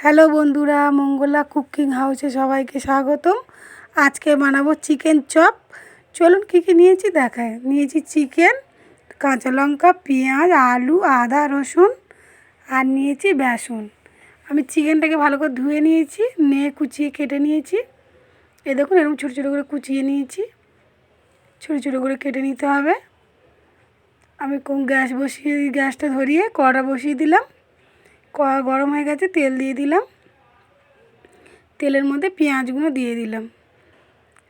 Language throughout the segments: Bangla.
হ্যালো বন্ধুরা, মঙ্গলা কুকিং হাউসে সবাইকে স্বাগতম। আজকে বানাবো চিকেন চপ। চলুন কী কী নিয়েছি দেখায়। নিয়েছি চিকেন, কাঁচা লঙ্কা, পেঁয়াজ, আলু, আদা, রসুন আর নিয়েছি বেসন। আমি চিকেনটাকে ভালো করে ধুয়ে নিয়েছি, নিয়ে কুচিয়ে কেটে নিয়েছি। এ দেখুন এরকম ছোটো ছোটো করে কুচিয়ে নিয়েছি, ছোটো ছোটো করে কেটে নিতে হবে। আমি গ্যাসটা ধরিয়ে কড়া বসিয়ে দিলাম। কড়া গরম হয়ে গেছে, তেল দিয়ে দিলাম। তেলের মধ্যে পেঁয়াজগুলো দিয়ে দিলাম।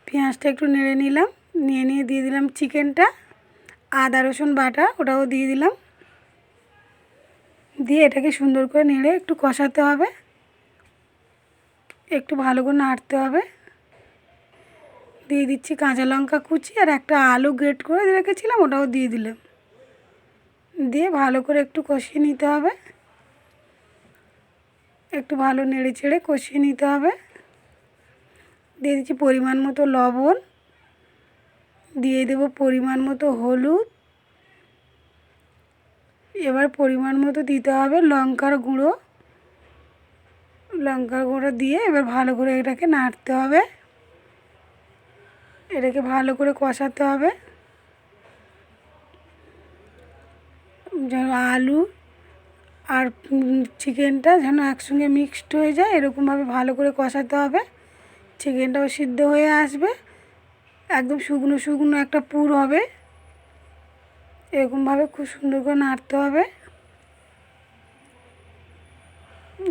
পেঁয়াজটা একটু নেড়ে নিলাম, নিয়ে দিয়ে দিলাম চিকেনটা, আদা রসুন বাটা ওটাও দিয়ে দিলাম। দিয়ে এটাকে সুন্দর করে নেড়ে একটু কষাতে হবে, একটু ভালো করে নাড়তে হবে। দিয়ে দিচ্ছি কাঁচা লঙ্কা কুচি আর একটা আলু গ্রেট করে রেখেছিলাম, ওটাও দিয়ে দিলাম। দিয়ে ভালো করে একটু কষিয়ে নিতে হবে, একটু ভালো নেড়ে চেড়ে কষিয়ে নিতে হবে। দিয়ে দিচ্ছি পরিমাণ মতো লবণ, দিয়ে দেব পরিমাণ মতো হলুদ। এবার পরিমাণ মতো দিতে হবে লঙ্কার গুঁড়ো। লঙ্কার গুঁড়ো দিয়ে এবার ভালো করে এটাকে নাড়তে হবে, এটাকে ভালো করে কষাতে হবে। যেন আলু আর চিকেনটা যেন একসঙ্গে মিক্সড হয়ে যায়, এরকমভাবে ভালো করে কষাতে হবে। চিকেনটাও সিদ্ধ হয়ে আসবে, একদম শুকনো শুকনো একটা পুর হবে। এরকমভাবে খুব সুন্দর করে নাড়তে হবে।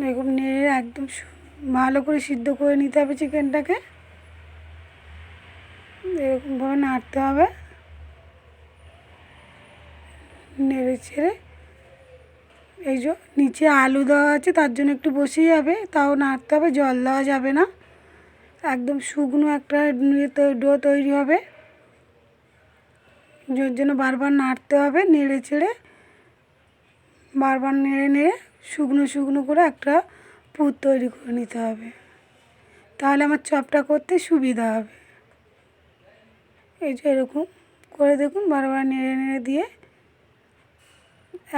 এরকম নেড়ে একদম ভালো করে সিদ্ধ করে নিতে হবে চিকেনটাকে। এরকমভাবে নাড়তে হবে, নেড়ে ছেড়ে। এই যে নিচে আলু দেওয়া আছে, তার জন্য একটু বসে যাবে, তাও নাড়তে হবে, জল দেওয়া যাবে না। একদম শুকনো একটা ডো তৈরি হবে, যার জন্য বারবার নাড়তে হবে, নেড়ে ছেড়ে বারবার নেড়ে শুকনো শুকনো করে একটা পুর তৈরি করে নিতে হবে। তাহলে আমার চপটা করতে সুবিধা হবে। এই যে এরকম করে দেখুন, বারবার নেড়ে দিয়ে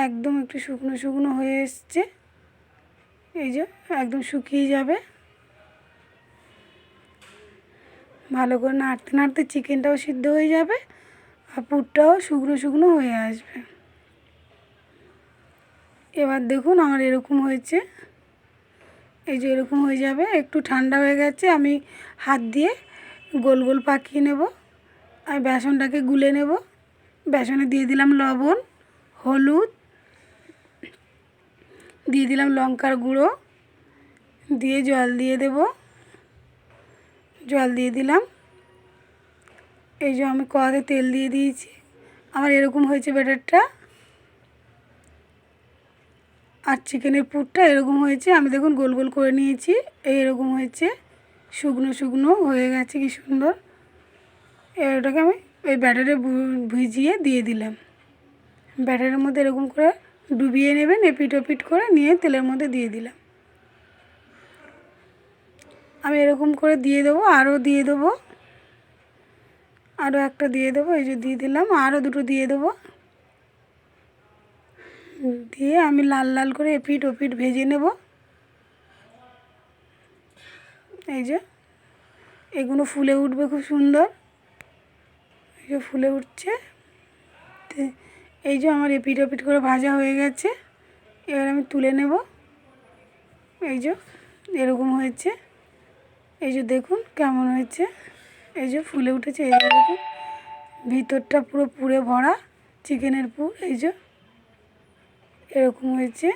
একদম একটু শুকনো শুকনো হয়ে এসছে। এই যে একদম শুকিয়ে যাবে। ভালো করে নাড়তে নাড়তে চিকেনটাও সিদ্ধ হয়ে যাবে আর পুরটাও শুকনো শুকনো হয়ে আসবে। এবার দেখুন আমার এরকম হয়েছে। এই যে এরকম হয়ে যাবে, একটু ঠান্ডা হয়ে গেছে। আমি হাত দিয়ে গোল গোল পাকিয়ে নেব। আমি বেসনটাকে গুলে নেব। বেসনে দিয়ে দিলাম লবণ, হলুদ, দিয়ে দিলাম লঙ্কার গুঁড়ো, দিয়ে জল দিয়ে দেব। জল দিয়ে দিলাম। এই যে আমি কড়াতে তেল দিয়ে দিয়েছি। আমার এরকম হয়েছে ব্যাটারটা, আর চিকেনের পুরটা এরকম হয়েছে। আমি দেখুন গোল গোল করে নিয়েছি, এইরকম হয়েছে, শুকনো শুকনো হয়ে গেছে, কি সুন্দর। এটাকে আমি ওই ব্যাটারে ভিজিয়ে দিয়ে দিলাম। ব্যাটারের মধ্যে এরকম করে ডুবিয়ে নেবেন, এপিট ওপিট করে নিয়ে তেলের মধ্যে দিয়ে দিলাম। আমি এরকম করে দিয়ে দেবো, আরও দিয়ে দেবো, আরও একটা দিয়ে দেবো। এই যে দিয়ে দিলাম, আরও দুটো দিয়ে দেবো। দিয়ে আমি লাল লাল করে এপিট ওপিট ভেজে নেব। এই যে এগুলো ফুলে উঠবে খুব সুন্দর, এই যে ফুলে উঠছে। এই যে আমার এপিট ওপিট করে ভাজা হয়ে গেছে। এবার আমি তুলে নেব। এই যে এরকম হয়েছে। এই যে দেখুন কেমন হয়েছে, এই যে ফুলে উঠেছে। এই যে দেখুন ভিতরটা পুরো পুরে ভরা চিকেনের পুর। এই যে এরকম হয়েছে।